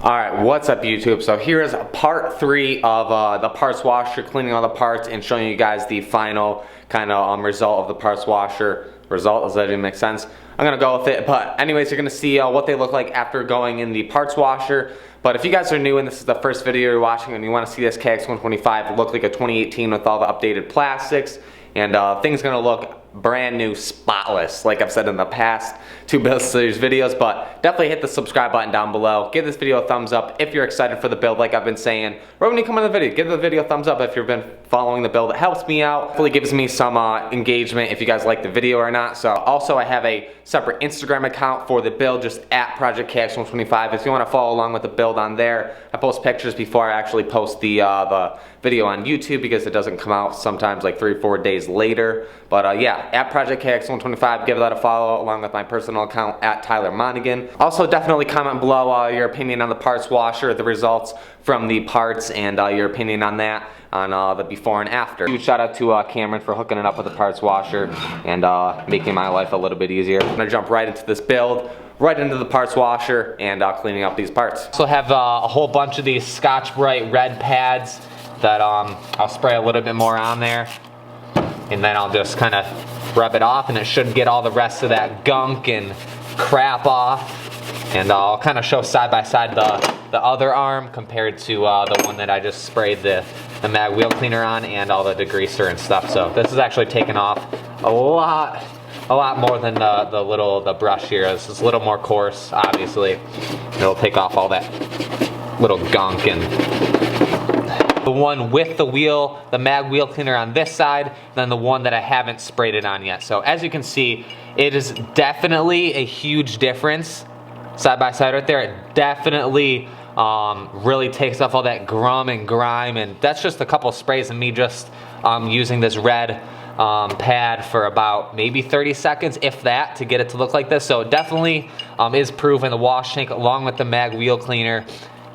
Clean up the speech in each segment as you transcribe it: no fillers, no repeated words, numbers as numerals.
Alright, what's up YouTube? So here is part 3 of the parts washer, cleaning all the parts and showing you guys the final kind of result of the parts washer. Result, does that even make sense? I'm gonna go with it, but anyways, you're gonna see what they look like after going in the parts washer. But if you guys are new and this is the first video you're watching and you want to see this KX125 look like a 2018 with all the updated plastics and things gonna look brand new, spotless, like I've said in the past 2 build series videos. But definitely hit the subscribe button down below. Give this video a thumbs up if you're excited for the build, like I've been saying. Right when you come on the video, give the video a thumbs up if you've been following the build. It helps me out. Hopefully gives me some engagement if you guys like the video or not. So also I have a separate Instagram account for the build, just at Project KX125. If you want to follow along with the build on there, I post pictures before I actually post the video on YouTube because it doesn't come out sometimes like 3 or 4 days later. But yeah, at Project KX125, give that a follow along with my personal account at Tyler Monagan. Also definitely comment below your opinion on the parts washer, the results from the parts, and your opinion on that, on the before and after. Huge shout out to Cameron for hooking it up with the parts washer and making my life a little bit easier. I'm gonna jump right into this build, right into the parts washer and cleaning up these parts. So I have a whole bunch of these Scotch-Brite red pads that I'll spray a little bit more on there, and then I'll just kind of rub it off, and it should get all the rest of that gunk and crap off. And I'll kind of show side by side the other arm compared to the one that I just sprayed the mag wheel cleaner on and all the degreaser and stuff. So this is actually taking off a lot more than the brush here. This is a little more coarse, obviously. It'll take off all that little gunk. And the one with the mag wheel cleaner on this side, then the one that I haven't sprayed it on yet. So as you can see, it is definitely a huge difference side by side right there. It definitely really takes off all that grum and grime, and that's just a couple sprays of me just using this red pad for about maybe 30 seconds, if that, to get it to look like this. So it definitely is proof in the wash tank along with the mag wheel cleaner.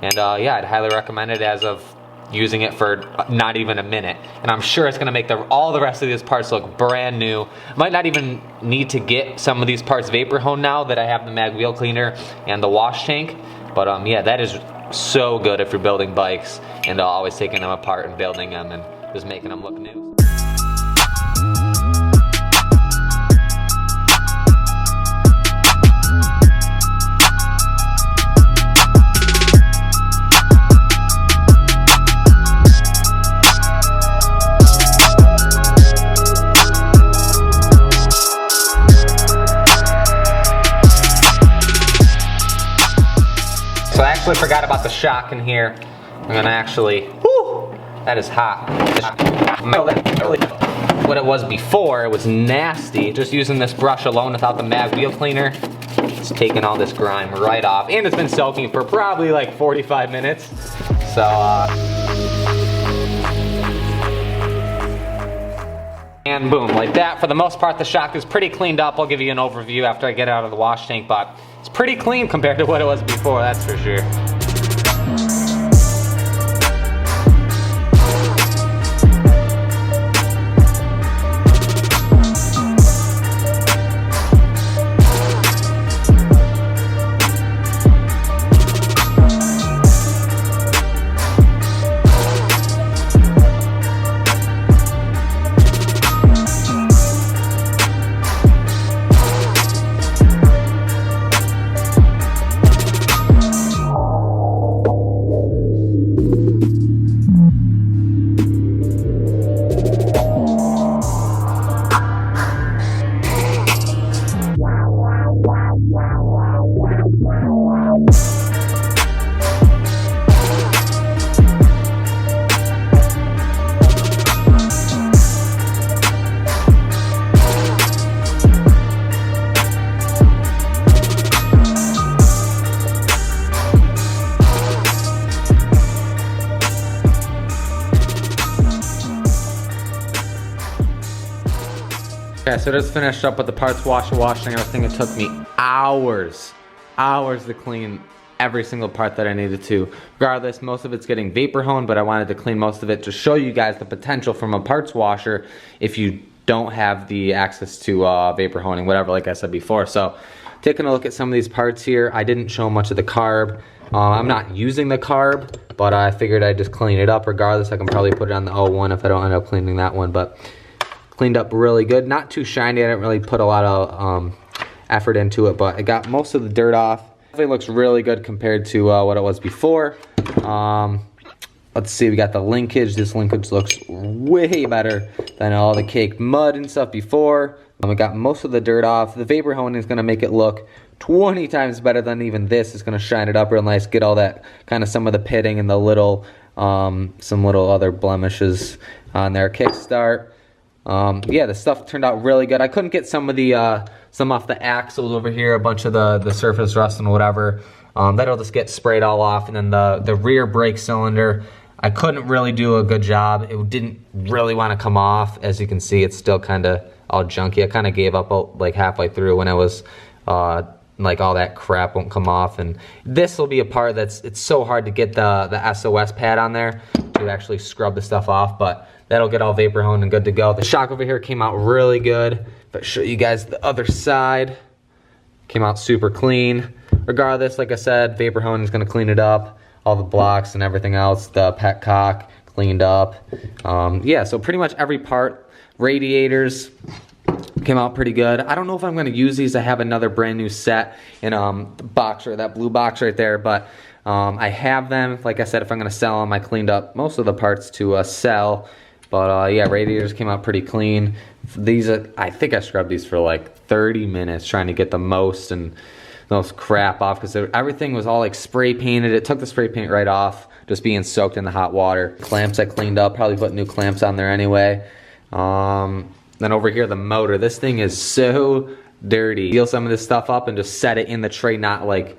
And yeah, I'd highly recommend it as of using it for not even a minute. And I'm sure it's gonna make all the rest of these parts look brand new. Might not even need to get some of these parts vapor honed now that I have the mag wheel cleaner and the wash tank. But yeah, that is so good if you're building bikes and always taking them apart and building them and just making them look new. I actually forgot about the shock in here. I'm gonna actually, whoo, that is hot. What it was before, it was nasty. Just using this brush alone without the mag wheel cleaner, it's taking all this grime right off. And it's been soaking for probably like 45 minutes. So, and boom, like that. For the most part, the shock is pretty cleaned up. I'll give you an overview after I get it out of the wash tank, but it's pretty clean compared to what it was before, that's for sure. Okay, so just finished up with the parts washer washing everything. It took me hours to clean every single part that I needed to. Regardless, most of it's getting vapor honed, but I wanted to clean most of it to show you guys the potential from a parts washer if you don't have the access to vapor honing, whatever, like I said before. So taking a look at some of these parts here. I didn't show much of the carb. I'm not using the carb, but I figured I'd just clean it up regardless. I can probably put it on the 01 if I don't end up cleaning that one, but cleaned up really good. Not too shiny. I didn't really put a lot of effort into it, but I got most of the dirt off. It looks really good compared to what it was before. Let's see, we got the linkage. This linkage looks way better than all the caked mud and stuff before. We got most of the dirt off. The vapor honing is going to make it look 20 times better than even this. It's going to shine it up real nice, get all that kind of some of the pitting and the little, some little other blemishes on there. Kickstart. Yeah, the stuff turned out really good. I couldn't get some of the, some off the axles over here, a bunch of the surface rust and whatever. That'll just get sprayed all off. And then the rear brake cylinder, I couldn't really do a good job. It didn't really want to come off. As you can see, it's still kind of all junky. I kind of gave up like halfway through when I was like all that crap won't come off. And this will be a part it's so hard to get the SOS pad on there to actually scrub the stuff off, but that'll get all vapor honed and good to go. The shock over here came out really good. If I show you guys the other side, came out super clean. Regardless, like I said, vapor honing is going to clean it up. All the blocks and everything else, the petcock cleaned up. Yeah, so pretty much every part. Radiators came out pretty good. I don't know if I'm going to use these. I have another brand new set in the box, or that blue box right there, but I have them. Like I said, if I'm going to sell them, I cleaned up most of the parts to sell. But yeah, radiators came out pretty clean. These, I think I scrubbed these for like 30 minutes trying to get the most and most crap off, because everything was all like spray painted. It took the spray paint right off, just being soaked in the hot water. Clamps I cleaned up, probably put new clamps on there anyway. Then over here, the motor. This thing is so dirty. Peel some of this stuff up and just set it in the tray, not like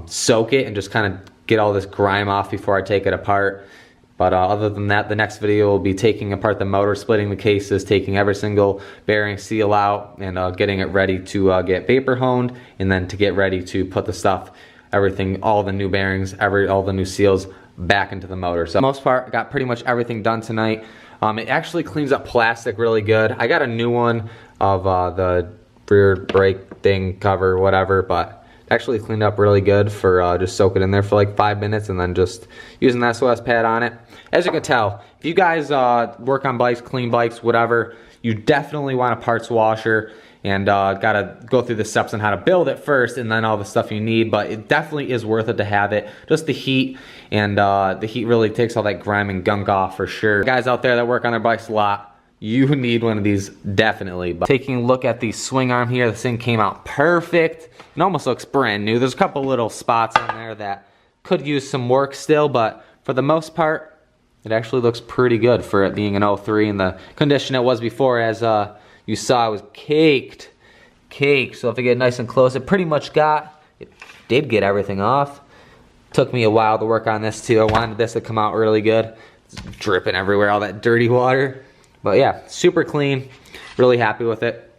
soak it, and just kind of get all this grime off before I take it apart. But other than that, the next video will be taking apart the motor, splitting the cases, taking every single bearing seal out, and getting it ready to get vapor honed, and then to get ready to put the stuff, everything, all the new bearings, all the new seals back into the motor. So for the most part, I got pretty much everything done tonight. It actually cleans up plastic really good. I got a new one of the rear brake thing cover, whatever, but actually cleaned up really good for just soak it in there for like 5 minutes and then just using the SOS pad on it. As you can tell, if you guys work on bikes, clean bikes, whatever, you definitely want a parts washer, and gotta go through the steps on how to build it first and then all the stuff you need. But it definitely is worth it to have it. Just the heat, and the heat really takes all that grime and gunk off for sure. Guys out there that work on their bikes a lot, you need one of these definitely. But taking a look at the swing arm here, this thing came out perfect. It almost looks brand new. There's a couple little spots on there that could use some work still, but for the most part, it actually looks pretty good for it being an 03 and the condition it was before. As you saw, it was caked. So if I get nice and close, it pretty much did get everything off. Took me a while to work on this too. I wanted this to come out really good. It's dripping everywhere, all that dirty water. But yeah, super clean. Really happy with it.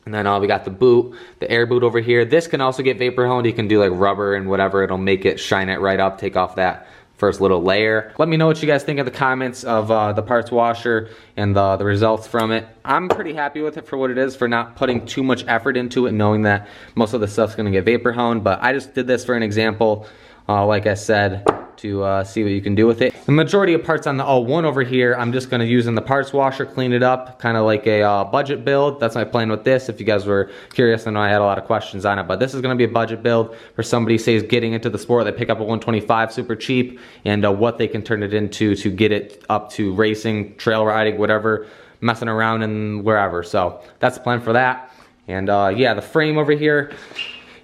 And then we got the boot, the air boot over here. This can also get vapor honed. You can do like rubber and whatever. It'll make it, shine it right up, take off that first little layer. Let me know what you guys think in the comments of the parts washer and the results from it. I'm pretty happy with it for what it is, for not putting too much effort into it, knowing that most of the stuff's gonna get vapor honed. But I just did this for an example, like I said, to see what you can do with it. The majority of parts on the 01 over here, I'm just gonna use in the parts washer, clean it up, kind of like a budget build. That's my plan with this. If you guys were curious, I know I had a lot of questions on it, but this is gonna be a budget build for somebody, say, is getting into the sport. They pick up a 125 super cheap, and what they can turn it into to get it up to racing, trail riding, whatever, messing around and wherever. So that's the plan for that. And yeah, the frame over here,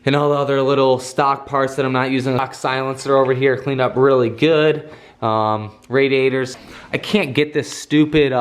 and all the other little stock parts that I'm not using. Stock silencer over here, cleaned up really good. Radiators. I can't get this stupid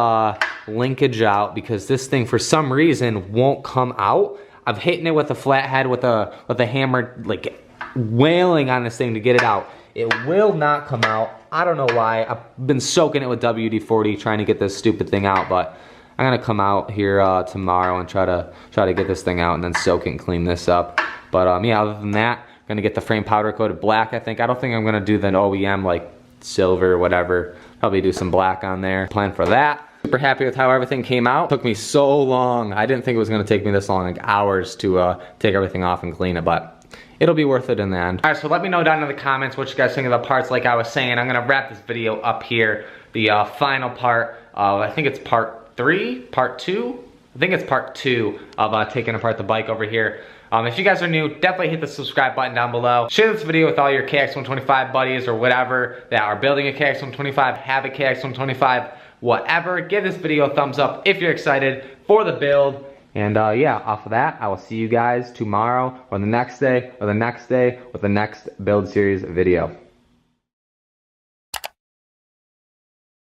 linkage out because this thing for some reason won't come out. I've hitting it with a flathead with a hammer, like wailing on this thing to get it out. It will not come out. I don't know why. I've been soaking it with WD-40 trying to get this stupid thing out, but I'm gonna come out here tomorrow and try to get this thing out and then soak it and clean this up. But yeah, other than that, I'm gonna get the frame powder coated black, I think. I don't think I'm gonna do the OEM like silver or whatever. Probably do some black on there. Plan for that. Super happy with how everything came out. It took me so long. I didn't think it was gonna take me this long, like hours to take everything off and clean it, but it'll be worth it in the end. All right, so let me know down in the comments what you guys think of the parts. Like I was saying, I'm gonna wrap this video up here. The final part of, I think it's part 3, part 2? I think it's part 2 of taking apart the bike over here. If you guys are new, definitely hit the subscribe button down below. Share this video with all your KX125 buddies or whatever that are building a KX125, have a KX125, whatever. Give this video a thumbs up if you're excited for the build. And yeah, off of that, I will see you guys tomorrow or the next day or the next day with the next build series video.